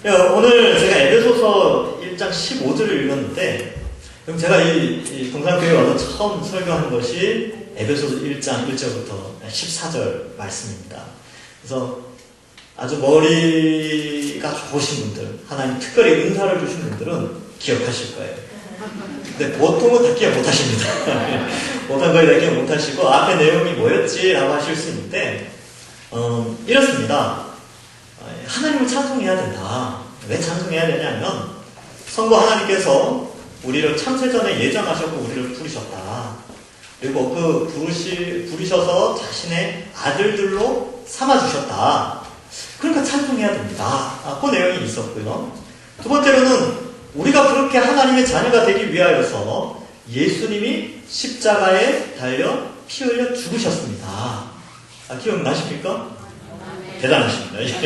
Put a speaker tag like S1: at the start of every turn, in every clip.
S1: 오늘 제가 에베소서 1장 15절을 읽었는데, 그럼 제가 이 동산교회 와서 처음 설교한 것이 에베소서 1장 1절부터 14절 말씀입니다. 그래서 아주 머리가 좋으신 분들, 하나님 특별히 은사를 주신 분들은 기억하실 거예요. 근데 보통은 다 기억 못하십니다. 못한 거에 다 기억 못하시고 앞에 내용이 뭐였지라고 하실 수 있는데, 이렇습니다. 하나님을 찬송해야 된다. 왜 찬송해야 되냐면 성부 하나님께서 우리를 창세전에 예정하셨고 우리를 부르셨다. 그리고 부르셔서 자신의 아들들로 삼아주셨다. 그러니까 찬송해야 됩니다. 그 내용이 있었고요. 두 번째로는 우리가 그렇게 하나님의 자녀가 되기 위하여서 예수님이 십자가에 달려 피 흘려 죽으셨습니다. 기억나십니까? 대단하십니다. 역시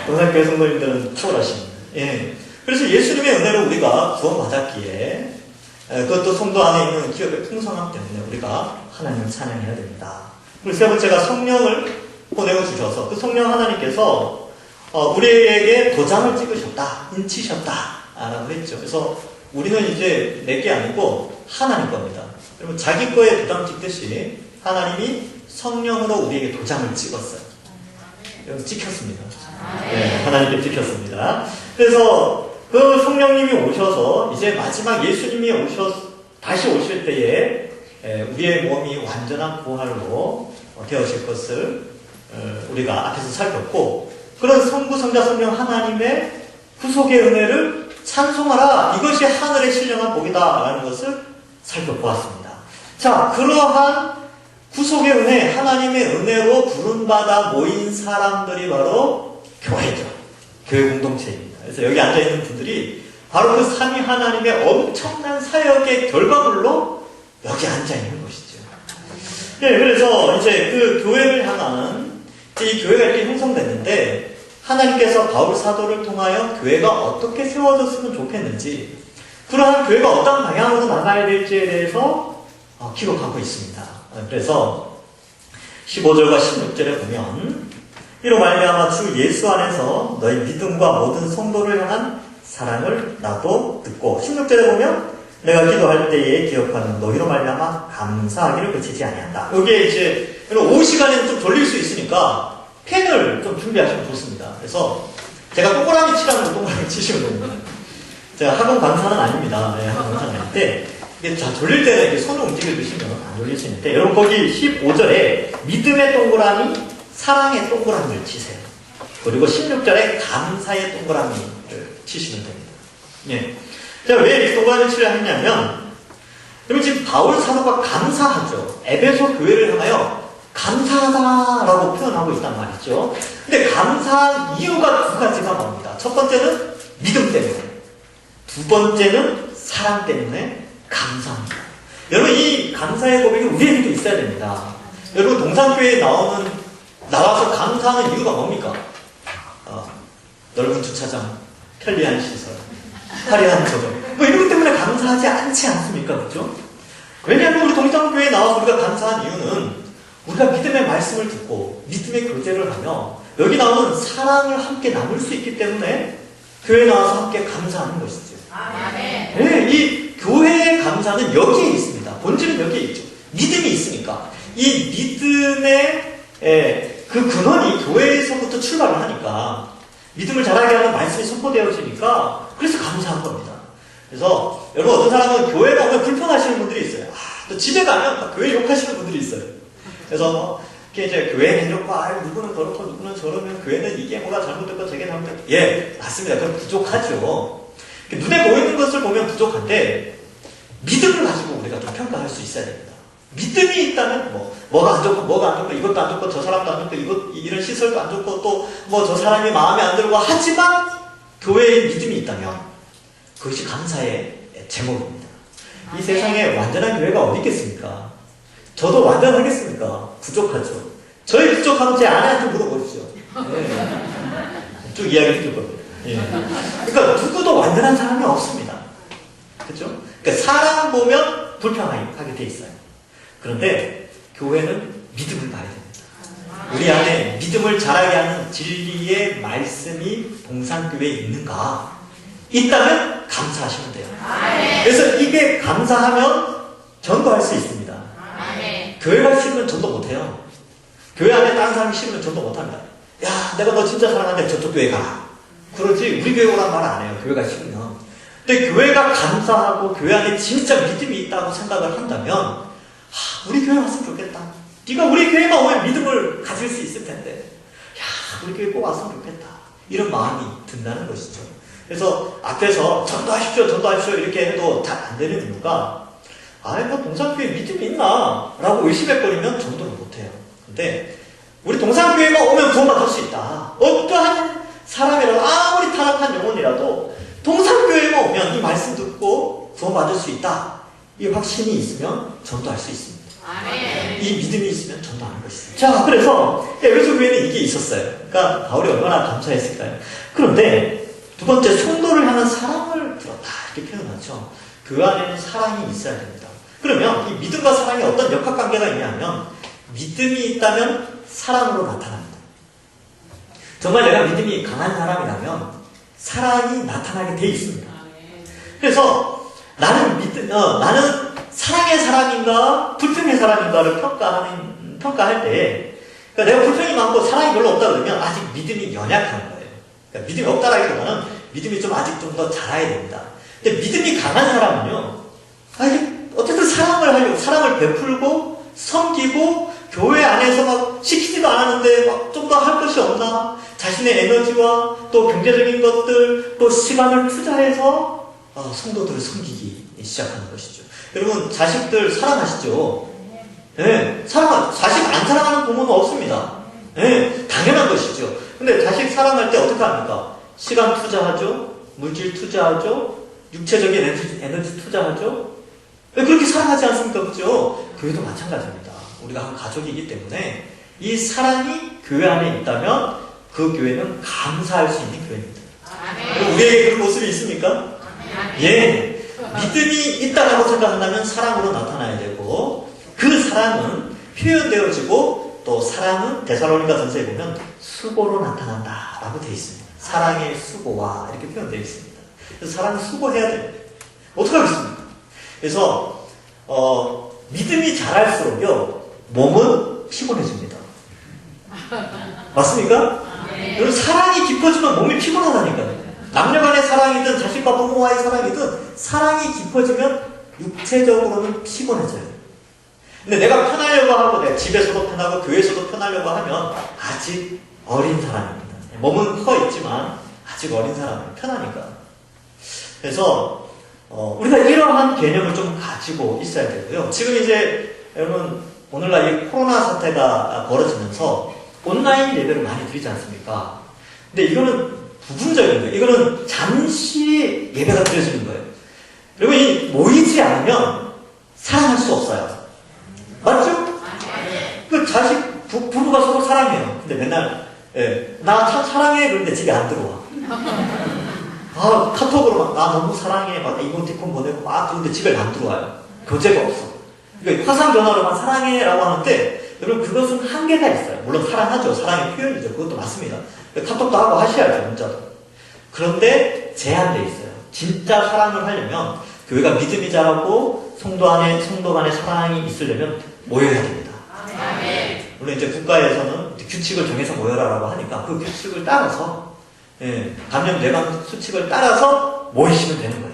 S1: 동산교회 성도님들은 탁월하십니다. 예. 그래서 예수님의 은혜로 우리가 구원받았기에 그것도 성도 안에 있는 기업의 풍성함 때문에 우리가 하나님을 찬양해야 됩니다. 그리고 세 번째가 성령을 보내주셔서 그 성령 하나님께서 우리에게 도장을 찍으셨다, 인치셨다 라고 했죠. 그래서 우리는 이제 내게 아니고 하나님 겁니다. 여러분 자기 거에 도장 찍듯이 하나님이 성령으로 우리에게 도장을 찍었어요. 여러분 찍혔습니다. 네, 하나님께 찍혔습니다. 그래서 그 성령님이 오셔서 이제 마지막 예수님이 다시 오실 때에 우리의 몸이 완전한 부활로 되어질 것을 우리가 앞에서 살폈고, 그런 성부, 성자, 성령 하나님의 구속의 은혜를 찬송하라. 이것이 하늘의 신령한 복이다라는 것을 살펴보았습니다. 자, 그러한 구속의 은혜, 하나님의 은혜로 부름받아 모인 사람들이 바로 교회죠. 교회 공동체입니다. 그래서 여기 앉아있는 분들이 바로 그 삼위 하나님의 엄청난 사역의 결과물로 여기 앉아있는 것이죠. 네, 그래서 이제 그 교회를 향한 이 교회가 이렇게 형성됐는데, 하나님께서 바울 사도를 통하여 교회가 어떻게 세워졌으면 좋겠는지, 그러한 교회가 어떤 방향으로 나가야 될지에 대해서 기록하고 있습니다. 그래서 15절과 16절에 보면, 이로 말미암아 주 예수 안에서 너희 믿음과 모든 성도를 향한 사랑을 나도 듣고, 16절에 보면 내가 기도할 때에 기억하는 너희로 말미암아 감사하기를 그치지 아니한다. 여기에 이제 오후 시간에는 좀 졸릴 수 있으니까 펜을 좀 준비하시면 좋습니다. 그래서 제가 동그라미 치라는 거 동그라미 치시면 됩니다. 제가 학원 강사는 아닙니다. 네, 학원 강사는 아닌데, 이게 자, 졸릴 때는 이렇게 손을 움직여 주시면 안 졸릴 수 있는데, 여러분 거기 15절에 믿음의 동그라미, 사랑의 동그라미를 치세요. 그리고 16절에 감사의 동그라미를 치시면 됩니다. 예. 제가 왜 이 동그라미를 치려 했냐면, 여러분 지금 바울 사도가 감사하죠. 에베소 교회를 향하여 감사하다라고 표현하고 있단 말이죠. 근데 감사한 이유가 두 가지가 나옵니다. 첫 번째는 믿음 때문에, 두 번째는 사랑 때문에 감사합니다. 여러분 이 감사의 고백이 우리에게도 있어야 됩니다. 여러분 동산교회에 나와서 감사하는 이유가 뭡니까? 넓은 주차장, 편리한 시설, 화려한 조경, 뭐 이런 것 때문에 감사하지 않지 않습니까? 그렇죠? 왜냐하면 우리 동산교회에 나와서 우리가 감사한 이유는 우리가 믿음의 말씀을 듣고 믿음의 교제를 하며 여기 나오는 사랑을 함께 나눌 수 있기 때문에 교회에 나와서 함께 감사하는 것이죠. 네, 이 교회의 감사는 여기에 있습니다. 본질은 여기에 있죠. 믿음이 있으니까. 이 믿음의 그 근원이 교회에서부터 출발을 하니까, 믿음을 자라게 하는 말씀이 선포되어지니까, 그래서 감사한 겁니다. 그래서 여러분 어떤 사람은 교회가 오면 불편하시는 분들이 있어요. 또 집에 가면 교회 욕하시는 분들이 있어요. 그래서 이렇게 이제 교회는 이렇고, 누구는 그렇고 누구는 저러면 교회는 이게 뭐가 잘못됐고 저게 잘못됐고, 예, 맞습니다. 그건 부족하죠. 눈에 보이는 것을 보면 부족한데 믿음을 가지고 우리가 좀 평가할 수 있어야 됩니다. 믿음이 있다면 뭐가 안 좋고 뭐가 안 좋고 이것도 안 좋고 저 사람도 안 좋고 이런 시설도 안 좋고 또 뭐 저 사람이 마음에 안 들고 하지만 교회에 믿음이 있다면 그것이 감사의 제목입니다. 이 세상에 완전한 교회가 어디 있겠습니까? 저도 완전하겠습니까? 부족하죠. 저희 부족하면 제 아내한테 물어보십시오. 네. 쭉 이야기 해줄 겁니다. 예. 그러니까 누구도 완전한 사람이 없습니다. 그렇죠? 그러니까 사람 보면 불평하게 돼 있어요. 그런데 교회는 믿음을 봐야 됩니다. 우리 안에 믿음을 자라게 하는 진리의 말씀이 동산교회에 있는가? 있다면 감사하시면 돼요. 그래서 이게 감사하면 전도할 수 있습니다. 교회가 싫으면 전도 못해요. 교회 안에 다른 사람이 싫으면 전도 못합니다. 야, 내가 너 진짜 사랑하는데 저쪽 교회 가라. 그러지 우리 교회 오란 말 안 해요. 교회가 싫으면. 근데 교회가 감사하고 교회 안에 진짜 믿음이 있다고 생각을 한다면 우리 교회 왔으면 좋겠다. 네가 우리 교회만 오면 믿음을 가질 수 있을 텐데 야, 우리 교회 꼭 왔으면 좋겠다. 이런 마음이 든다는 것이죠. 그래서 앞에서 전도하십시오 전도하십시오 이렇게 해도 잘 안 되는 이유가 뭐 동산교회 믿음이 있나? 라고 의심해버리면 전도를 못해요. 근데 우리 동산교회만 오면 구원받을 수 있다. 어떠한 사람이라도 아무리 타락한 영혼이라도 동산교회만 오면 이 말씀 듣고 구원받을 수 있다. 이 확신이 있으면 전도할 수 있습니다. 이 믿음이 있으면 전도하는 것이죠. 자, 그래서 에베소 교회는 이게 있었어요. 그러니까 바울이 얼마나 감사했을까요? 그런데 두 번째, 성도를 향한 사랑을 들었다 이렇게 표현하죠. 그 안에는 사랑이 있어야 됩니다. 그러면 이 믿음과 사랑이 어떤 역학관계가 있냐면 믿음이 있다면 사랑으로 나타납니다. 정말 내가 믿음이 강한 사람이라면 사랑이 나타나게 돼 있습니다. 그래서 나는 나는 사랑의 사람인가 불평의 사람인가를 평가할 때 그러니까 내가 불평이 많고 사랑이 별로 없다 그러면 아직 믿음이 연약한 거예요. 그러니까 믿음이 없다라기보다는 믿음이 좀 아직 좀 더 자라야 됩니다. 근데 믿음이 강한 사람은요, 어쨌든 사랑을 베풀고 섬기고 교회 안에서 막 시키지도 않았는데 막 좀 더 할 것이 없나? 자신의 에너지와 또 경제적인 것들 또 시간을 투자해서 성도들을 섬기기 시작하는 것이죠. 여러분 자식들 사랑하시죠? 네, 자식 안 사랑하는 부모는 없습니다. 네, 당연한 것이죠. 근데 자식 사랑할 때 어떻게 합니까? 시간 투자하죠? 물질 투자하죠? 육체적인 에너지 투자하죠? 왜 그렇게 사랑하지 않습니까? 그죠? 교회도 마찬가지입니다. 우리가 한 가족이기 때문에 이 사랑이 교회 안에 있다면 그 교회는 감사할 수 있는 교회입니다. 우리에게 그런 모습이 있습니까? 예. 믿음이 있다고 생각한다면 사랑으로 나타나야 되고 그 사랑은 표현되어지고 또 사랑은 데살로니가 전서에 보면 수고로 나타난다라고 되어 있습니다. 사랑의 수고와 이렇게 표현되어 있습니다. 그래서 사랑은 수고해야 됩니다. 어떻게 하겠습니까? 그래서 믿음이 자랄수록요 몸은 피곤해집니다. 맞습니까? 여러분 사랑이 깊어지면 몸이 피곤하다니까요. 남녀간의 사랑이든 자식과 부모와의 사랑이든 사랑이 깊어지면 육체적으로는 피곤해져요. 근데 내가 편하려고 하고 내가 집에서도 편하고 교회에서도 편하려고 하면 아직 어린 사람입니다. 몸은 커 있지만 아직 어린 사람은 편하니까. 그래서 우리가 이러한 개념을 좀 가지고 있어야 되고요. 지금 이제 여러분 오늘날 이 코로나 사태가 벌어지면서 온라인 예배를 많이 드리지 않습니까? 근데 이거는 부분적인 거예요. 이거는 잠시 예배가 드려지는 거예요. 그리고 이 모이지 않으면 사랑할 수 없어요. 맞죠? 그 자식 부부가 서로 사랑해요. 근데 맨날 나 참 사랑해 그런데 집에 안 들어와. 카톡으로 막 나 너무 사랑해 막 이모티콘 보내고 막 그런데 집에 안 들어와요. 교제가 없어. 그러니까 화상 전화로만 사랑해라고 하는데 여러분 그것은 한계가 있어요. 물론 사랑하죠. 사랑의 표현이죠. 그것도 맞습니다. 카톡도 하고 하셔야죠. 문자도. 그런데 제한되어 있어요. 진짜 사랑을 하려면 교회가 믿음이 자라고 성도 간의 사랑이 있으려면 모여야 됩니다. 물론 이제 국가에서는 규칙을 정해서 모여라라고 하니까 그 규칙을 따라서 감염 예방 수칙을 따라서 모이시면 되는 거예요.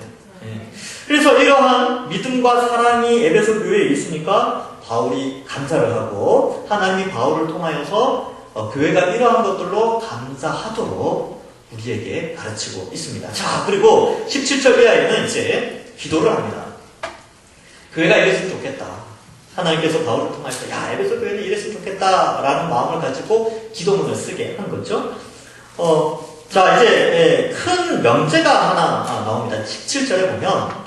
S1: 그래서 이러한 믿음과 사랑이 에베소 교회에 있으니까 바울이 감사를 하고 하나님이 바울을 통하여서 교회가 이러한 것들로 감사하도록 우리에게 가르치고 있습니다. 자, 그리고 17절 이하에는 이제 기도를 합니다. 교회가 이랬으면 좋겠다. 하나님께서 바울을 통하여서 야, 에베소 교회는 이랬으면 좋겠다 라는 마음을 가지고 기도문을 쓰게 한 거죠. 자, 이제 큰 명제가 하나 나옵니다. 17절에 보면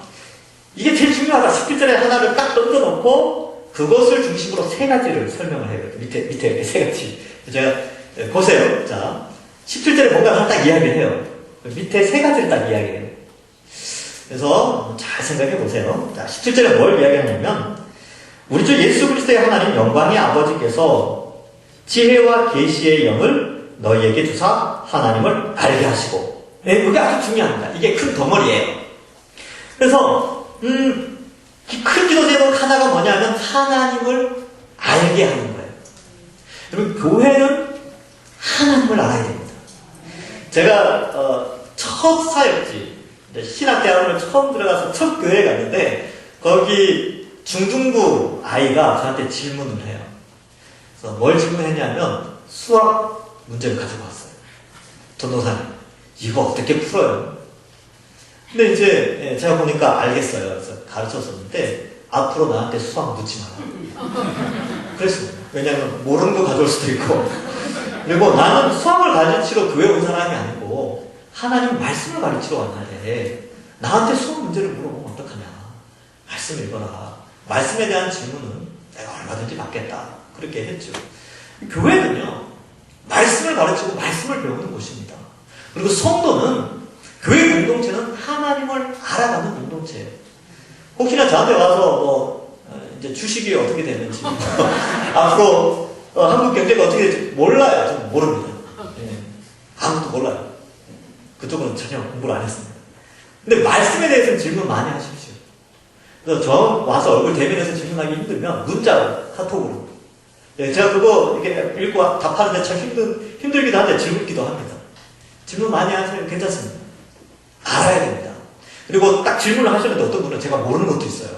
S1: 이게 제일 중요하다. 17절에 하나를 딱 던져놓고 그것을 중심으로 세 가지를 설명을 해요. 밑에 세 가지. 제가 보세요. 자, 17절에 뭔가 하나 딱 이야기를 해요. 밑에 세 가지를 딱 이야기해요. 그래서 잘 생각해 보세요. 자, 17절에 뭘 이야기하냐면 우리 주 예수 그리스도의 하나님 영광의 아버지께서 지혜와 계시의 영을 너희에게 주사 하나님을 알게 하시고. 네, 그게 아주 중요합니다. 이게 큰 덩어리예요. 그래서 큰 기도 제목 하나가 뭐냐면 하나님을 알게 하는 거예요. 여러분, 교회는 하나님을 알아야 됩니다. 제가 첫 사역지, 신학대학원을 처음 들어가서 첫 교회에 갔는데 거기 중등부 아이가 저한테 질문을 해요. 그래서 뭘 질문했냐면 수학 문제를 가지고 왔어요. 전도사님, 이거 어떻게 풀어요? 근데 이제 제가 보니까 알겠어요. 그래서 가르쳤었는데 앞으로 나한테 수학 묻지 마라. 그랬어요. 왜냐하면 모르는 거 가져올 수도 있고, 그리고 나는 수학을 가르치러 교회 온 사람이 아니고 하나님 말씀을 가르치러 왔는데 나한테 수학 문제를 물어보면 어떡하냐. 말씀 읽어라. 말씀에 대한 질문은 내가 얼마든지 받겠다. 그렇게 했죠. 교회는요, 말씀을 가르치고 말씀을 배우는 곳입니다. 그리고 성도는, 교회 공동체는 하나님을 알아가는 공동체예요. 혹시나 저한테 와서 이제 주식이 어떻게 되는지 앞으로 한국 경제가 어떻게 될지 몰라요. 저는 모릅니다. 예. 아무도 몰라요. 그쪽은 전혀 공부를 안 했습니다. 근데 말씀에 대해서는 질문 많이 하십시오. 그래서 저 와서 얼굴 대면해서 질문하기 힘들면 문자로, 카톡으로. 예, 제가 그거 이렇게 읽고 답하는데 참 힘들기도 한데 즐겁기도 합니다. 질문 많이 하세요. 괜찮습니다. 알아야 됩니다. 그리고 딱 질문을 하시는데 어떤 분은 제가 모르는 것도 있어요.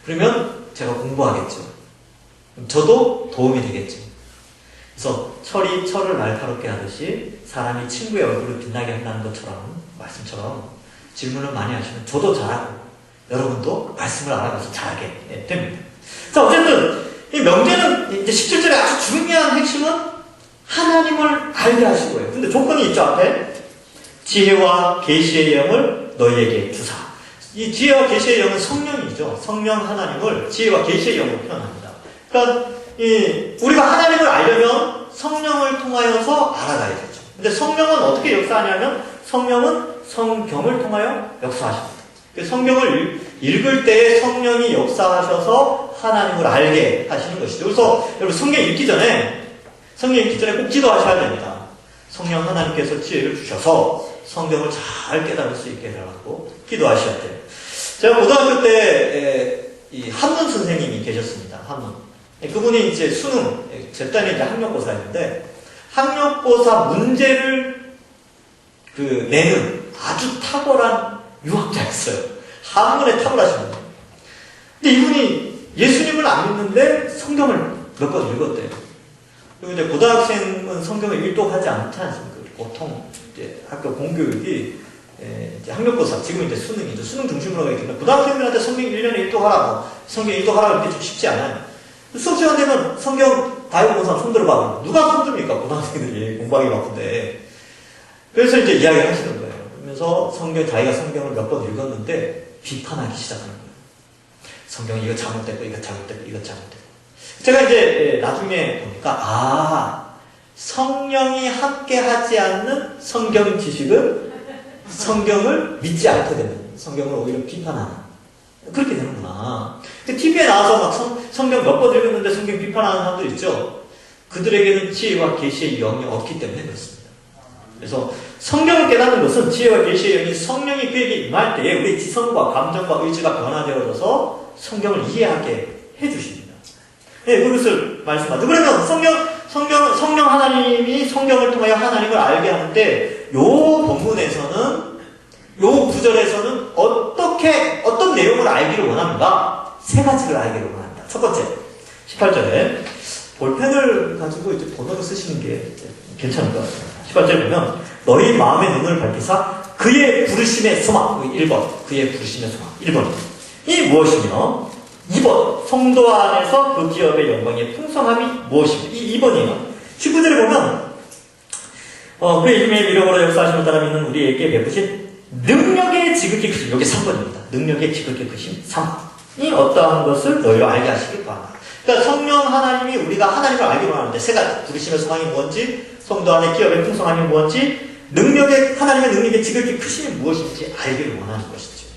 S1: 그러면 제가 공부하겠죠. 저도 도움이 되겠죠. 그래서 철이 철을 날카롭게 하듯이 사람이 친구의 얼굴을 빛나게 한다는 것처럼, 말씀처럼 질문을 많이 하시면 저도 잘하고 여러분도 말씀을 알아가서 잘하게 됩니다. 자, 어쨌든 이 명제는 이제 17절에 아주 중요한 핵심은 하나님을 알게 하시고요. 근데 조건이 있죠, 앞에. 지혜와 계시의 영을 너희에게 주사. 이 지혜와 계시의 영은 성령이죠. 성령 하나님을 지혜와 계시의 영으로 표현합니다. 그러니까 우리가 하나님을 알려면 성령을 통하여서 알아가야 되죠. 근데 성령은 어떻게 역사하냐면 성령은 성경을 통하여 역사하십니다. 성경을 읽을 때에 성령이 역사하셔서 하나님을 알게 하시는 것이죠. 그래서 여러분 성경 읽기 전에 꼭 기도하셔야 됩니다. 성령 하나님께서 지혜를 주셔서 성경을 잘 깨달을 수 있게 해달라고 기도하셔야 돼요. 제가 고등학교 때 이 한문 선생님이 계셨습니다. 한문. 그분이 이제 수능, 제 딸이 이제 학력고사였는데 학력고사 문제를 내는 아주 탁월한 유학자였어요. 한문에 탁월하신 분. 근데 이분이 예수님을 안 믿는데 성경을 몇 번 읽었대요. 그리고 이제 고등학생은 성경을 일독하지 않지 않습니까? 보통 이제 학교 공교육이 이제 학력고사, 지금 이제 수능이죠. 수능 중심으로 가기 때문에 고등학생들한테 성경 1년에 일독하라고, 성경 일독하라고 이렇게 좀 쉽지 않아요. 수업 시간 되면 성경 다이어공사 손 들어봐. 누가 손 듭니까? 고등학생들이 공부하기 바쁜데. 그래서 이제 이야기를 하시는 거예요. 그러면서 자기가 성경을 몇 번 읽었는데 비판하기 시작하는 거예요. 성경이 이거 잘못됐고, 이거 잘못됐고, 이거 잘못됐고. 제가 이제 나중에 보니까, 성령이 함께 하지 않는 성경 지식은 성경을 믿지 않게 되는, 성경을 오히려 비판하는, 그렇게 되는구나. TV에 나와서 막 성경 몇 번 읽었는데 성경 비판하는 사람들 있죠? 그들에게는 지혜와 계시의 영이 없기 때문에 그렇습니다. 그래서 성경을 깨닫는 것은 지혜와 계시의 영이 성령이 그에게 임할 때에 우리 지성과 감정과 의지가 변화되어져서 성경을 이해하게 해주십니다. 네, 그것을 말씀하죠. 그러면 성령 하나님이 성경을 통하여 하나님을 알게 하는데, 요 본문에서는, 요 구절에서는 어떤 내용을 알기를 원합니다. 세 가지를 알기를 원합니다. 첫 번째, 18절에 볼펜을 가지고 이제 번호를 쓰시는 게 괜찮을 것 같습니다. 18절에 보면, 너희 마음의 눈을 밝히사 그의 부르심의 소망, 1번, 그의 부르심의 소망, 1번. 이 무엇이며, 2번, 성도 안에서 그 기업의 영광의 풍성함이 무엇이며, 이 2번이에요. 19절에 보면, 그의 힘의 미력으로 역사하심을 따라 믿는 우리에게 베푸신 능력의 지극히 크심, 여기 3번입니다. 능력의 지극히 크심, 3이 어떠한 것을 너희로 알게 하시길 바랍니다. 그러니까 성령 하나님이 우리가 하나님을 알기로 하는데, 세 가지, 부르심의 소망이 무엇인지, 성도 안에 기업의 풍성함이 무엇인지, 하나님의 능력의 지극히 크심이 무엇인지 알기를 원하는 것이죠.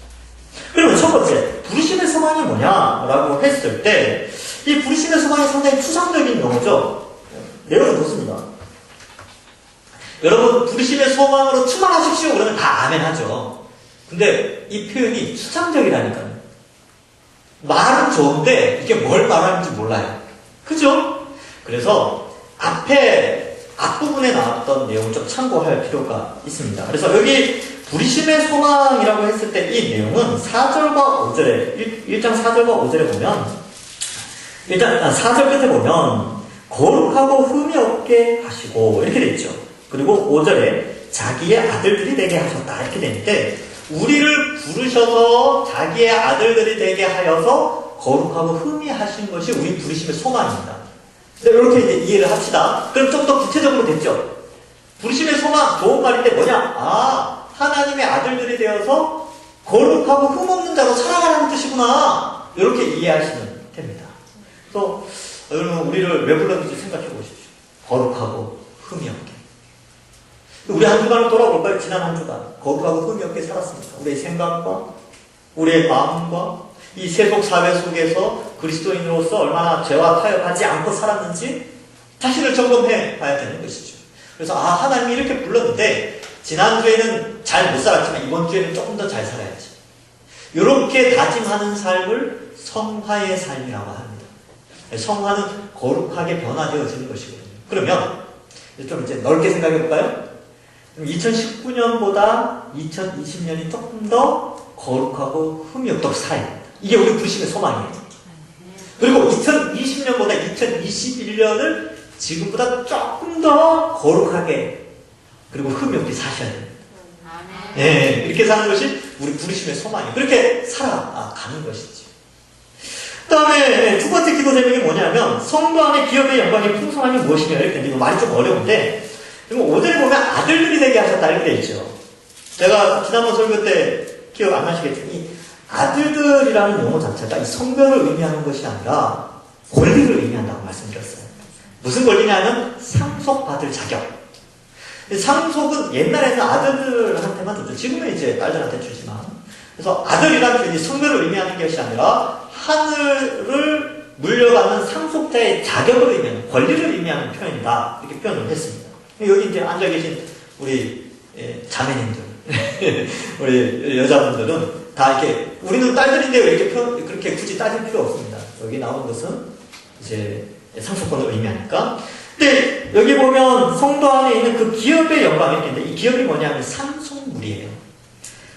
S1: 그러면 첫 번째, 부르심의 소망이 뭐냐라고 했을 때, 이 부르심의 소망이 상당히 추상적인 용어죠. 내용은 좋습니다. 여러분, 부르심의 소망으로 충만하십시오. 그러면 다 아멘 하죠. 근데 이 표현이 추상적이라니까요. 말은 좋은데 이게 뭘 말하는지 몰라요. 그죠? 그래서 앞부분에 나왔던 내용을 좀 참고할 필요가 있습니다. 그래서 여기 부르심의 소망이라고 했을 때 이 내용은 4절과 5절에, 1장 4절과 5절에 보면, 일단 4절 끝에 보면, 거룩하고 흠이 없게 하시고, 이렇게 돼 있죠. 그리고 5절에 자기의 아들들이 되게 하셨다. 이렇게 되는데, 우리를 부르셔서 자기의 아들들이 되게 하여서 거룩하고 흠이 하신 것이 우리 부르심의 소망입니다. 이렇게 이제 이해를 합시다. 그럼 좀 더 구체적으로 됐죠? 부르심의 소망, 좋은 말인데 뭐냐? 하나님의 아들들이 되어서 거룩하고 흠없는 자로 살아가라는 뜻이구나. 이렇게 이해하시면 됩니다. 그래서 여러분, 우리를 왜 불렀는지 생각해 보십시오. 거룩하고 흠이 없게. 우리 한 주간을 돌아볼까요? 지난 한 주간. 거룩하고 흠이 없게 살았습니까? 우리의 생각과 우리의 마음과 이 세속 사회 속에서 그리스도인으로서 얼마나 죄와 타협하지 않고 살았는지 자신을 점검해 봐야 되는 것이죠. 그래서 하나님이 이렇게 불렀는데 지난주에는 잘 못 살았지만 이번 주에는 조금 더 잘 살아야지. 이렇게 다짐하는 삶을 성화의 삶이라고 합니다. 성화는 거룩하게 변화되어지는 것이거든요. 그러면 좀 이제 넓게 생각해 볼까요? 2019년보다 2020년이 조금 더 거룩하고 흠이 없도록 살아야 됩니다. 이게 우리 부르심의 소망이에요. 그리고 2020년보다 2021년을 지금보다 조금 더 거룩하게 그리고 흠이 없게 사셔야 됩니다. 네, 이렇게 사는 것이 우리 부르심의 소망이에요. 그렇게 살아가는 것이지. 그 다음에 두 번째 기도 제목이 뭐냐면 성도 안에 기업의 영광이 풍성함이 무엇이냐 이렇게 되는데 말이 좀 어려운데 그리고 5절에 보면 아들들이 되게 하셨다 이렇게 되어 있죠. 제가 지난번 설교 때 기억 안 나시겠지만 이 아들들이라는 용어 자체가 이 성별을 의미하는 것이 아니라 권리를 의미한다고 말씀드렸어요. 무슨 권리냐면 상속받을 자격. 상속은 옛날에는 아들들한테만 줬죠. 지금은 이제 딸들한테 주지만. 그래서 아들이라는 표현이 성별을 의미하는 것이 아니라 하늘을 물려받는 상속자의 자격을 의미하는, 권리를 의미하는 표현이다. 이렇게 표현을 했습니다. 여기 이제 앉아 계신 우리 자매님들, 우리 여자분들은 다 이렇게, 우리는 딸들인데요. 이렇게 그렇게 굳이 따질 필요 없습니다. 여기 나온 것은 이제 상속권을 의미하니까. 근데 여기 보면 성도 안에 있는 그 기업의 영광이 이렇게 있는데 이 기업이 뭐냐면 상속물이에요.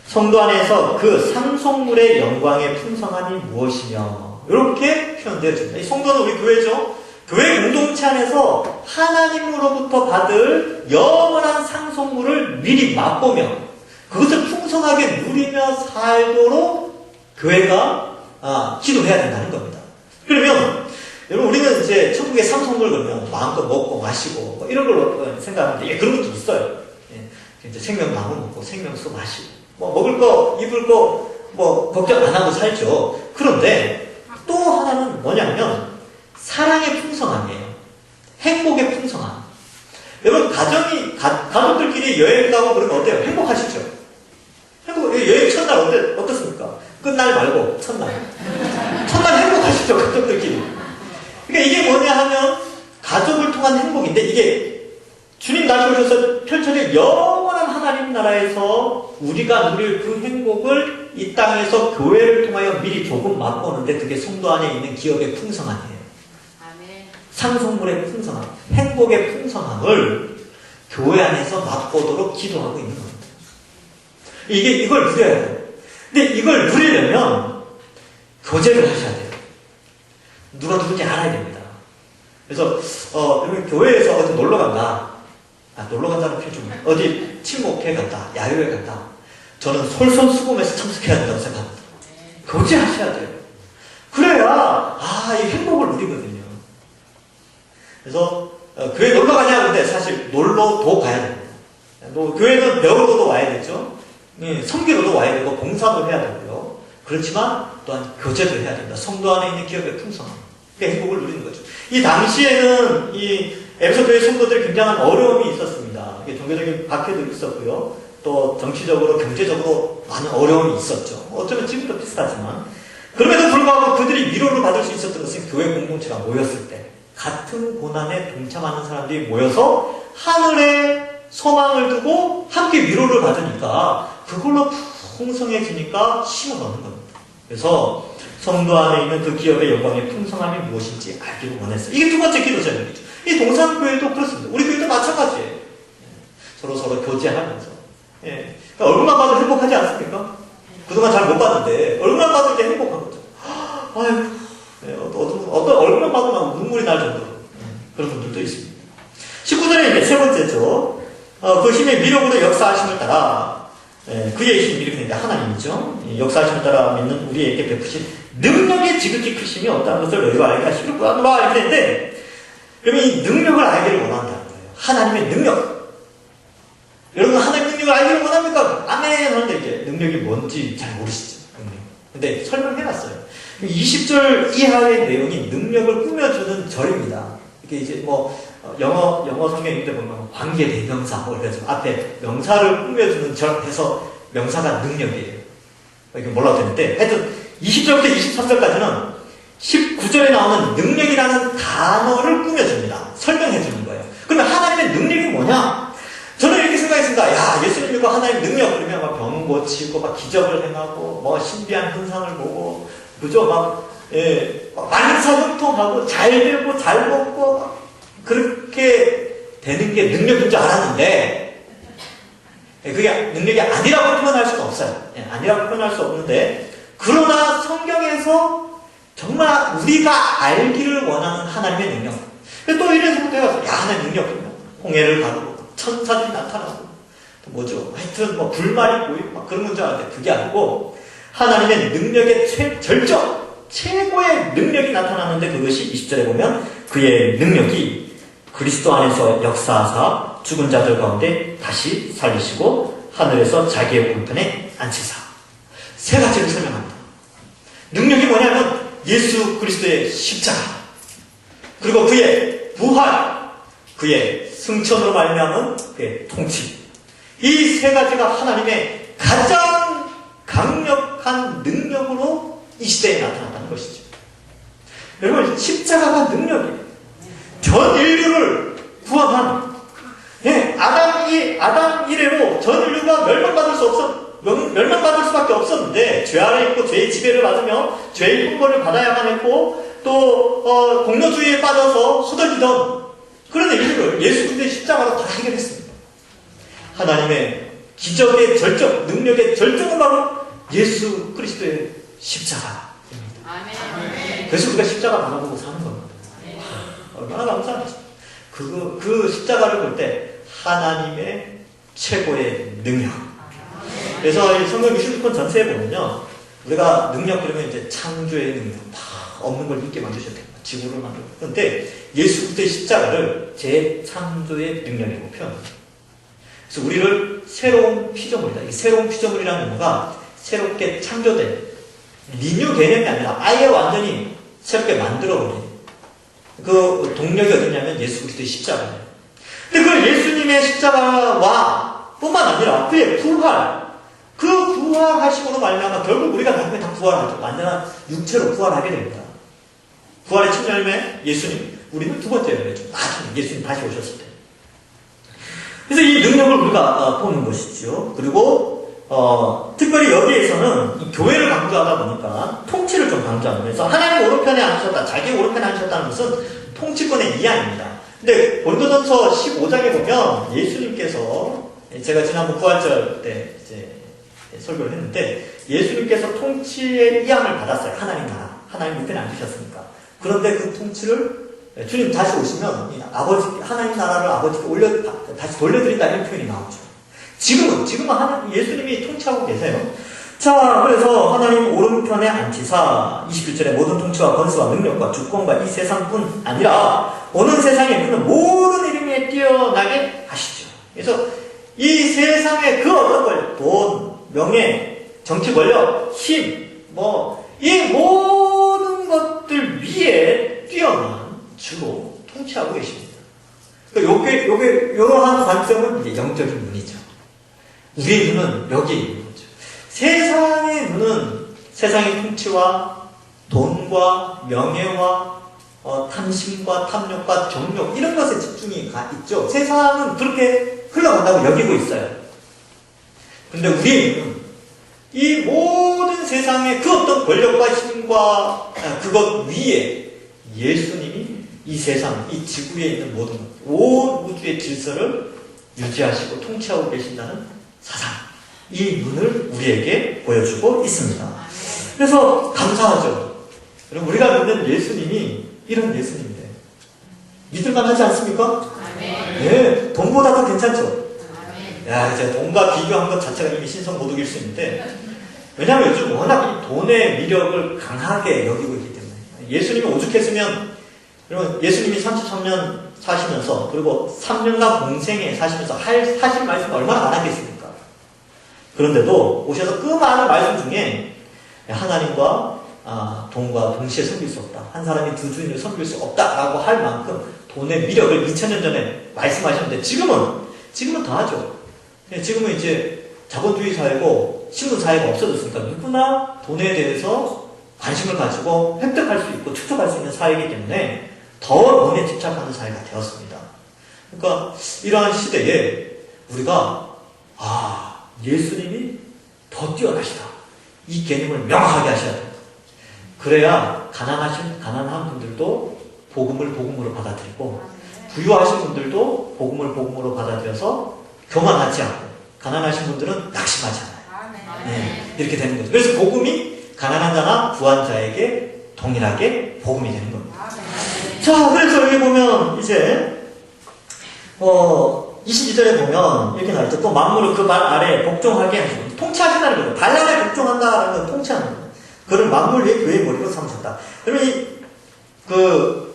S1: 성도 안에서 그 상속물의 영광의 풍성함이 무엇이며 이렇게 표현되어집니다. 이 성도는 우리 교회죠. 교회 공동체 안에서 하나님으로부터 받을 영원한 상속물을 미리 맛보며 그것을 풍성하게 누리며 살도록 교회가 기도해야 된다는 겁니다. 그러면 여러분 우리는 이제 천국의 상속물 그러면 마음껏 먹고 마시고 뭐 이런 걸로 생각하는데 그런 것도 있어요. 이제 생명나무 먹고 생명수 마시고 뭐 먹을 거 입을 거 뭐 걱정 안 하고 살죠. 그런데 또 하나는 뭐냐면 사랑의 풍성함이에요. 행복의 풍성함. 여러분 가족들끼리 여행 가고 그러면 어때요? 행복하시죠? 여행 첫날 어떻습니까? 끝날 말고 첫날 행복하시죠? 가족들끼리. 그러니까 이게 뭐냐 하면 가족을 통한 행복인데 이게 주님 다시 오셔서 펼쳐질 영원한 하나님 나라에서 우리가 누릴 그 행복을 이 땅에서 교회를 통하여 미리 조금 맛보는데 그게 성도 안에 있는 기업의 풍성함이에요. 아멘. 상속물의 풍성함, 행복의 풍성함을 교회 안에서 맛보도록 기도하고 있는 겁니다. 이걸 누려야 돼요. 근데 이걸 누리려면 교제를 하셔야 돼요. 누가 누군지 알아야 됩니다. 그래서 여러분 교회에서 어디 놀러 간다. 놀러 간다는 표현 좀 어디 친목회 간다. 야유회 간다. 저는 솔선수범해서 참석해야 된다고 생각합니다. 교제하셔야 돼요. 그래야 이 행복을 누리거든요. 그래서 교회 놀러 가냐 근데 사실 놀러도 가야 됩니다. 교회는 배우러도 와야 되죠. 섬기러도 와야 되고 봉사도 해야 되고요. 그렇지만 또한 교제도 해야 됩니다. 성도 안에 있는 기업의 풍성함. 그 행복을 누리는 거죠. 이 당시에는 이 에베소 교회 성도들이 굉장한 어려움이 있었습니다. 이게 종교적인 박해도 있었고요. 또 정치적으로, 경제적으로 많은 어려움이 있었죠. 어쩌면 지금도 비슷하지만. 그럼에도 불구하고 그들이 위로를 받을 수 있었던 것은 교회 공동체가 모였을 때 같은 고난에 동참하는 사람들이 모여서 하늘에 소망을 두고 함께 위로를 받으니까 그걸로 풍성해지니까 힘을 얻는 겁니다. 그래서 성도 안에 있는 그 기업의 영광의 풍성함이 무엇인지 알기를 원했어요. 이게 두 번째 기도 제목이죠. 이 동산교회도 그렇습니다. 우리 교회도 마찬가지예요. 서로 교제하면서. 예. 그러니까 얼굴만 봐도 행복하지 않습니까? 그동안 잘 못 봤는데 얼굴만 봐도 이제 행복한 거죠. 아유, 예, 어떤 얼굴만 봐도 막 눈물이 날 정도로 그런 분들도 있습니다. 19절에 이제 세 번째죠. 그 힘의 위력으로 역사하심을 따라 그의 힘, 이렇게 되는데 하나님이죠. 역사하심을 따라 믿는 우리에게 베푸신 능력의 지극히 크심이 없다는 것을 너희가 알기가 싫었구나 이렇게 되는데, 그러면 이 능력을 알기를 원한다는 거예요. 하나님의 능력. 여러분 하나님의 능력을 알기를 원합니까? 아멘 하는데 이제 능력이 뭔지 잘 모르시죠. 근데 설명해놨어요. 20절 이하의 내용이 능력을 꾸며주는 절입니다. 이게 이제 뭐 영어 성경인데 보면 관계 대명사 그래서 앞에 명사를 꾸며주는 절 해서 명사가 능력이에요. 이게 뭐라고 되는데 하여튼 20절부터 23절까지는 19절에 나오는 능력이라는 단어를 꾸며줍니다. 설명해주는 거예요. 그러면 하나님의 능력이 뭐냐? 저는 이렇게 생각했습니다. 야, 예수님 믿고 하나님 능력 그러면 막 병 고치고 막 기적을 행하고 뭐 신비한 현상을 보고 그죠? 만사형통하고 잘 되고 잘 먹고 막 그렇게 되는 게 능력인 줄 알았는데 그게 능력이 아니라고 표현할 수가 없어요. 아니라고 표현할 수 없는데 그러나 성경에서 정말 우리가 알기를 원하는 하나님의 능력. 또 이래서부터 해서 야, 하나님의 능력이면 홍해를 가르고 천사들이 나타나고 또 뭐죠? 하여튼 뭐 불말이 보이고 막 그런 건 줄 알았는데 그게 아니고 하나님의 능력의 절정 최고의 능력이 나타나는데 그것이 20절에 보면 그의 능력이 그리스도 안에서 역사하사 죽은 자들 가운데 다시 살리시고 하늘에서 자기의 오른편에 앉히사. 세 가지를 설명합니다. 능력이 뭐냐면 예수 그리스도의 십자가, 그리고 그의 부활, 그의 승천으로 말미암은 그의 통치. 이 세 가지가 하나님의 가장 강력한 능력으로 이 시대에 나타났다는 것이죠. 여러분, 십자가가 능력이에요. 전 인류를 구원한, 아담 이래로 전 인류가 멸망받을 수밖에 없었는데, 죄 아래 있고 죄의 지배를 받으며 죄의 형벌을 받아야만 했고, 또, 공로주의에 빠져서 후덜기던 그런 인류를 예수 그리스도의 십자가로 다 해결했습니다. 하나님의 기적의 절정, 능력의 절정은 바로 예수 그리스도의 십자가입니다. 그래서 우리가 십자가 바라보고 사는 겁니다. 얼마나 감사하죠. 그 십자가를 볼 때 하나님의 최고의 능력. 그래서 이 성경 66권 전체에 보면요, 우리가 능력 그러면 이제 창조의 능력, 다 없는 걸 있게 만드셔야 돼요. 지구를 만들고. 그런데 예수 그리스도의 십자가를 재창조의 능력이라고 표현합니다. 그래서 우리를 새로운 피조물이다. 이 새로운 피조물이라는 뭔가 새롭게 창조된 리뉴 개념이 아니라 아예 완전히 새롭게 만들어버린 그 동력이 어디냐면 예수 그리스도의 십자가예요. 근데 그 예수님의 십자가와 뿐만 아니라 그의 부활, 그 부활하심으로 말미암아 결국 우리가 나중에 다 부활하죠. 완전한 육체로 부활하게 됩니다. 부활의 첫 열매 예수님, 우리는 두 번째 열매죠. 나중에 예수님 다시 오셨을 때. 그래서 이 능력을 우리가 보는 것이죠. 그리고 특별히 여기에서는 이 교회를 강조하다 보니까 통치를 좀 강조하면서 하나님 오른편에 앉으셨다, 자기 오른편에 앉으셨다는 것은 통치권의 이하입니다. 근데 고린도전서 15장에 보면 예수님께서, 제가 지난번 부활절 때 이제 설교를 했는데 예수님께서 통치의 이함을 받았어요. 하나님 나라, 하나님 우편에 앉으셨으니까. 그런데 그 통치를 주님 다시 오시면 하나님 나라를 아버지께 다시 돌려드린다 이런 표현이 나오죠. 지금은 예수님이 통치하고 계세요. 자, 그래서 하나님 오른편에 앉히사 21절에 모든 통치와 권세와 능력과 주권과 이 세상뿐 아니라 오는 세상에 있는 모든 이름에 뛰어나게 하시죠. 그래서 이 세상의 그 어떤 걸, 돈, 명예, 정치 권력, 힘, 이 모든 것들 위에 뛰어난 주로 통치하고 계십니다. 이러한 관점은 이제 영적인 눈이죠. 우리의 눈은 여기에 있는 거죠. 세상의 눈은 세상의 통치와 돈과 명예와 탐심과 탐욕과 정욕 이런 것에 집중이 있죠. 세상은 그렇게 흘러간다고 여기고 있어요. 근데 우리는 이 모든 세상의 그 어떤 권력과 힘과 그것 위에 예수님이 이 세상, 이 지구에 있는 모든 온 우주의 질서를 유지하시고 통치하고 계신다는 사상, 이 눈을 우리에게 보여주고 있습니다. 그래서 감사하죠. 여러분, 우리가 믿는 예수님이 이런 예수님인데 믿을만 하지 않습니까? 네, 돈보다 더 괜찮죠? 야, 이제 돈과 비교한 것 자체가 이미 신성모독일 수 있는데, 왜냐하면 요즘 워낙 이 돈의 미력을 강하게 여기고 있기 때문에. 예수님이 오죽했으면, 여러분, 예수님이 33년 사시면서, 그리고 3년간 공생에 사시면서 하신 말씀이 얼마나 많았겠습니까? 그런데도 오셔서 그 많은 말씀 중에 하나님과 돈과 동시에 섬길 수 없다. 한 사람이 두 주인을 섬길 수 없다라고 할 만큼 돈의 미력을 2000년 전에 말씀하셨는데, 지금은 더 하죠. 지금은 이제 자본주의 사회고 신분사회가 없어졌으니까 누구나 돈에 대해서 관심을 가지고 획득할 수 있고 축적할 수 있는 사회이기 때문에 더 돈에 집착하는 사회가 되었습니다. 그러니까 이러한 시대에 우리가 예수님이 더 뛰어나시다. 이 개념을 명확하게 하셔야 됩니다. 그래야 가난한 분들도 복음으로 받아들이고 부유하신 분들도 복음으로 받아들여서 교만하지 않고 가난하신 분들은 낙심하지 않아요. 네, 이렇게 되는 거죠. 그래서 복음이 가난한 자나 부한 자에게 동일하게 복음이 되는 겁니다. 자, 그래서 여기 보면 이제 22절에 보면 이렇게 나와있죠. 또 만물을 그 발 아래에 복종하게 하시고 통치하신다는 거예요. 발 아래에 복종한다는 건 통치하는 거예요. 그를 만물 위에 교회의 머리로 삼으셨다. 여러분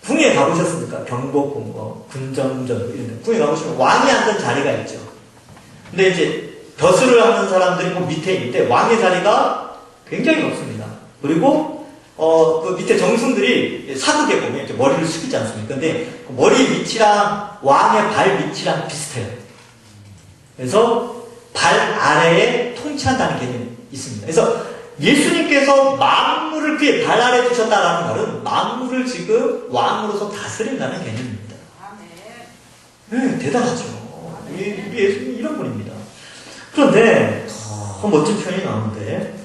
S1: 궁에 가보셨습니까? 경복궁, 군정전 이런 데 궁에 가보시면 왕이 앉은 자리가 있죠. 근데 이제 벼슬을 하는 사람들이 그 밑에 있는데 왕의 자리가 굉장히 높습니다. 그리고 그 밑에 정승들이 사극에 보면 이렇게 머리를 숙이지 않습니까? 근데 그 머리 위치랑 왕의 발 위치랑 비슷해요. 그래서 발 아래에 통치한다는 개념이 있습니다. 그래서 예수님께서 만물을 그의 발 아래 두셨다라는 말은 만물을 지금 왕으로서 다스린다는 개념입니다. 네, 대단하죠. 우리 예수님이 이런 분입니다. 그런데 멋진 표현이 나오는데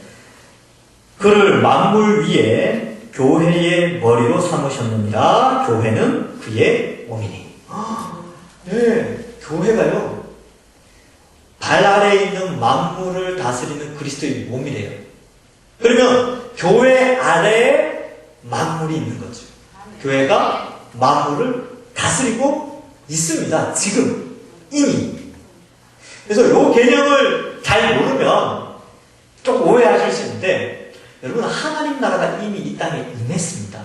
S1: 그를 만물 위에 교회의 머리로 삼으셨느니라. 교회는 그의 몸이니. 네, 교회가요 발 아래에 있는 만물을 다스리는 그리스도의 몸이래요. 그러면 교회 아래에 만물이 있는 거죠. 교회가 만물을 다스리고 있습니다. 지금 이미. 그래서 이 개념을 잘 모르면 좀 오해하실 수 있는데, 여러분 하나님 나라가 이미 이 땅에 임했습니다.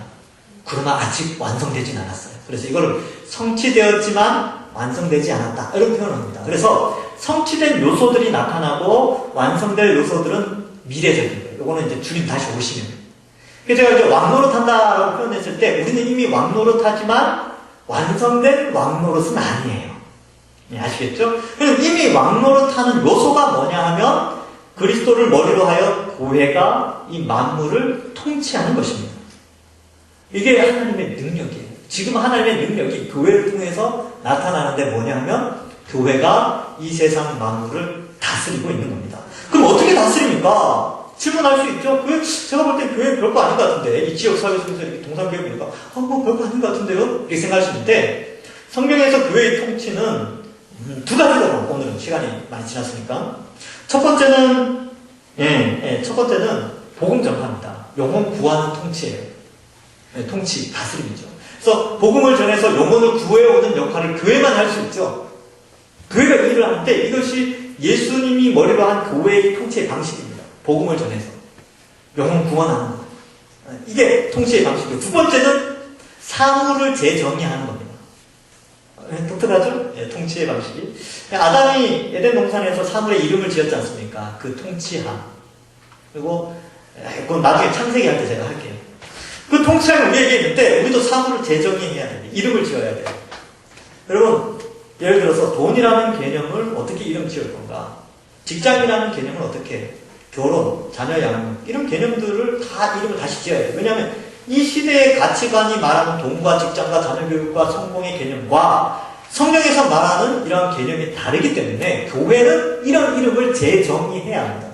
S1: 그러나 아직 완성되진 않았어요. 그래서 이걸 성취되었지만 완성되지 않았다 이런 표현을 합니다. 그래서 성취된 요소들이 나타나고 완성될 요소들은 미래적인 거예요. 이거는 이제 주님 다시 오시면. 그래서 제가 이제 왕노릇한다라고 표현했을 때 우리는 이미 왕노릇하지만 완성된 왕노릇은 아니에요. 네, 아시겠죠? 그래서 이미 왕노릇하는 요소가 뭐냐 하면 그리스도를 머리로 하여 교회가 이 만물을 통치하는 것입니다. 이게 하나님의 능력이에요. 지금 하나님의 능력이 교회를 통해서 나타나는데 뭐냐 하면 교회가 이 세상 만물을 다스리고 있는 겁니다. 그럼 어떻게 다스립니까? 질문할 수 있죠? 제가 볼 땐 교회 별거 아닌 것 같은데, 이 지역 사회 속에서 이렇게 동산교회 보니까, 뭐 별거 아닌 것 같은데요? 이렇게 생각하시는데, 성경에서 교회의 통치는 두 가지로 오늘은 시간이 많이 지났으니까. 첫 번째는 복음 전파입니다. 영혼 구하는 통치예요. 네, 통치, 다스림이죠. 그래서 복음을 전해서 영혼을 구해오는 역할을 교회만 할 수 있죠. 교회가 일을 하는데 이것이 예수님이 머리로 한 교회의 통치의 방식입니다. 복음을 전해서 영혼 구원하는 것. 이게 통치의 방식이고, 두 번째는 사물을 재정의하는 겁니다. 독특하죠? 네, 통치의 방식이. 아담이 에덴 동산에서 사물의 이름을 지었지 않습니까? 그 통치함. 그리고 그건 나중에 창세기 할 때 제가 할게요. 그 통치함을 우리에게 있는데 우리도 사물을 재정의해야 됩니다. 이름을 지어야 돼요. 여러분, 예를 들어서 돈이라는 개념을 어떻게 이름 지을 건가? 직장이라는 개념을 어떻게 결혼, 자녀 양육 이런 개념들을 다 이름을 다시 지어야 돼요. 왜냐하면 이 시대의 가치관이 말하는 돈과 직장과 자녀 교육과 성공의 개념과 성경에서 말하는 이런 개념이 다르기 때문에 교회는 이런 이름을 재정의해야 합니다.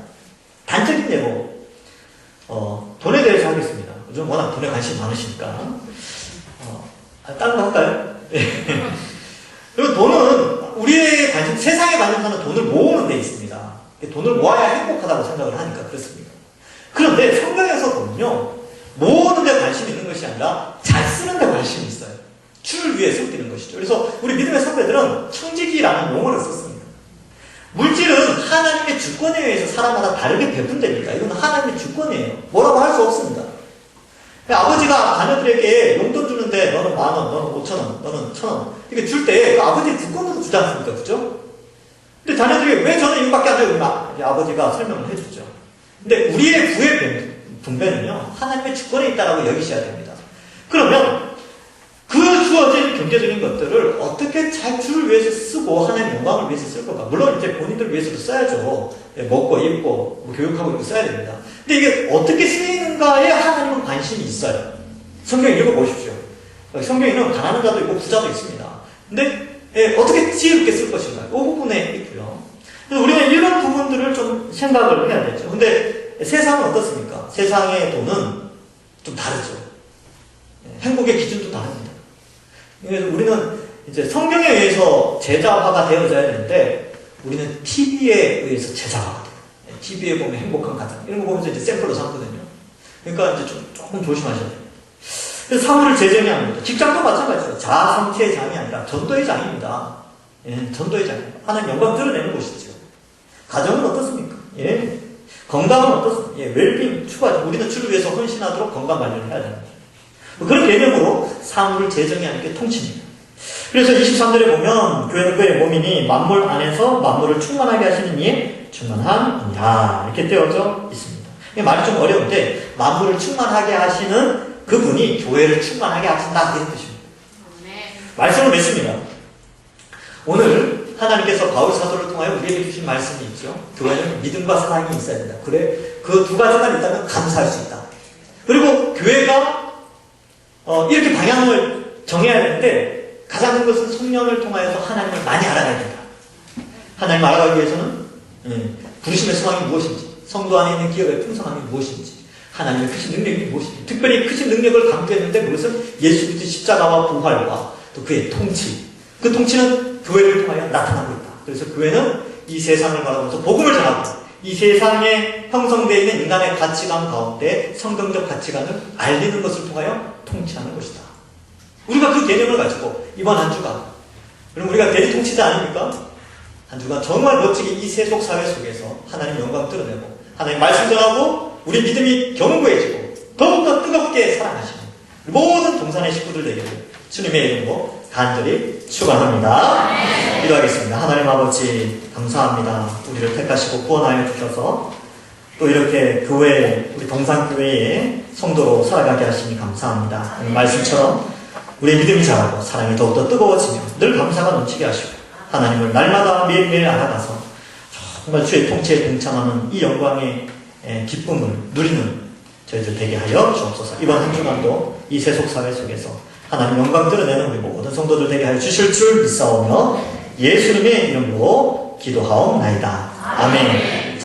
S1: 단적인 예로 돈에 대해서 하겠습니다. 요즘 워낙 돈에 관심이 많으시니까 다른 거 할까요? 그리고 돈은 우리의 관심, 세상의 관심사는 돈을 모으는 데 있습니다. 돈을 모아야 행복하다고 생각을 하니까 그렇습니다. 그런데 성경에서 보면요, 모으는 데 관심이 있는 것이 아니라 잘 쓰는 데 관심이 있어요. 주를 위해 쓰는 것이죠. 그래서 우리 믿음의 선배들은 청지기라는 용어를 썼습니다. 물질은 하나님의 주권에 의해서 사람마다 다르게 배분됩니다. 이건 하나님의 주권이에요. 뭐라고 할 수 없습니다. 아버지가 자녀들에게 용돈 주는데 너는 10,000원, 너는 5,000원, 너는 1,000원 이렇게 줄 때 그 아버지의 주권으로 주지 않습니까? 그죠? 근데 자녀들이 왜 저는 이거밖에 안 돼요? 아버지가 설명을 해주죠. 근데 우리의 부의 분배는요, 하나님의 주권에 있다라고 여기셔야 됩니다. 그러면 그 주어진 경제적인 것들을 어떻게 잘 주를 위해서 쓰고 하나님의 영광을 위해서 쓸 건가? 물론 이제 본인들 위해서도 써야죠. 먹고 입고 뭐 교육하고 이거 써야 됩니다. 근데 이게 어떻게 쓰이는가에 하나님은 관심이 있어요. 성경 읽어보십시오. 성경에는 가난한 자도 있고 부자도 있습니다. 근데 어떻게 지혜롭게 쓸 것인가? 이 부분에 있고요. 그래서 우리는 이런 부분들을 좀 생각을 해야 되죠. 근데 세상은 어떻습니까? 세상의 돈은 좀 다르죠. 행복의 기준도 다릅니다. 그래서 우리는 이제 성경에 의해서 제자화가 되어져야 되는데 우리는 TV에 의해서 제자화가 돼요. TV에 보면 행복한 가정 이런 거 보면서 이제 샘플로 삼거든요. 그러니까 이제 조금 조심하셔야 돼요. 그래서 사물을 재정해야 합니다. 직장도 마찬가지죠. 자아성취의 장이 아니라 전도의 장입니다. 예, 전도의 장입니다. 하나님 영광 드러내는 곳이죠. 가정은 어떻습니까? 예. 건강은 어떻습니까? 예, 웰빙 추가죠. 우리는 주를 위해서 헌신하도록 건강 관리를 해야 됩니다. 그런 개념으로 사물을 재정의하는 게 통치입니다. 그래서 23절에 보면 교회는 그의 몸이니 만물 안에서 만물을 충만하게 하시는 이에 충만함이라 이렇게 되어져 있습니다. 말이 좀 어려운데 만물을 충만하게 하시는 그분이 교회를 충만하게 하신다 이런 뜻입니다. 말씀을 맺습니다. 오늘 하나님께서 바울 사도를 통하여 우리에게 주신 말씀이 있죠. 교회는 믿음과 사랑이 있어야 된다. 그래 그 두 가지만 있다면 감사할 수 있다. 그리고 교회가 이렇게 방향을 정해야 되는데 가장 큰 것은 성령을 통하여서 하나님을 많이 알아가야 된다. 하나님 알아가기 위해서는 부르심의 소망이 무엇인지, 성도 안에 있는 기업의 풍성함이 무엇인지, 하나님의 크신 능력이 무엇인지, 특별히 크신 능력을 감투했는데 그것은 예수 그리스도의 십자가와 부활과 또 그의 통치, 그 통치는 교회를 통하여 나타나고 있다. 그래서 교회는 이 세상을 바라보면서 복음을 전하고 이 세상에 형성되어 있는 인간의 가치관 가운데 성경적 가치관을 알리는 것을 통하여 통치하는 것이다. 우리가 그 개념을 가지고 이번 한 주간, 그럼 우리가 대리 통치자 아닙니까? 한 주간 정말 멋지게 이 세속 사회 속에서 하나님 영광 드러내고 하나님 말씀 전하고 우리 믿음이 견고해지고 더욱더 뜨겁게 사랑하시는 모든 동산의 식구들 되기를 주님의 이름으로 간절히 축원합니다. 기도하겠습니다. 하나님 아버지 감사합니다. 우리를 택하시고 구원하여 주셔서 또 이렇게 교회, 우리 동산교회의 성도로 살아가게 하시니 감사합니다. 말씀처럼 우리의 믿음이 자라고 사랑이 더욱더 뜨거워지며 늘 감사가 넘치게 하시고 하나님을 날마다 매일매일 알아가서 정말 주의 통치에 동참하는 이 영광의 기쁨을 누리는 저희들 되게 하여 주옵소서. 이번 한 주간도 이 세속사회 속에서 하나님 영광 드러내는 우리 모든 성도들 되게 하여 주실 줄 믿사오며 예수님의 이름으로 기도하옵나이다. 아멘.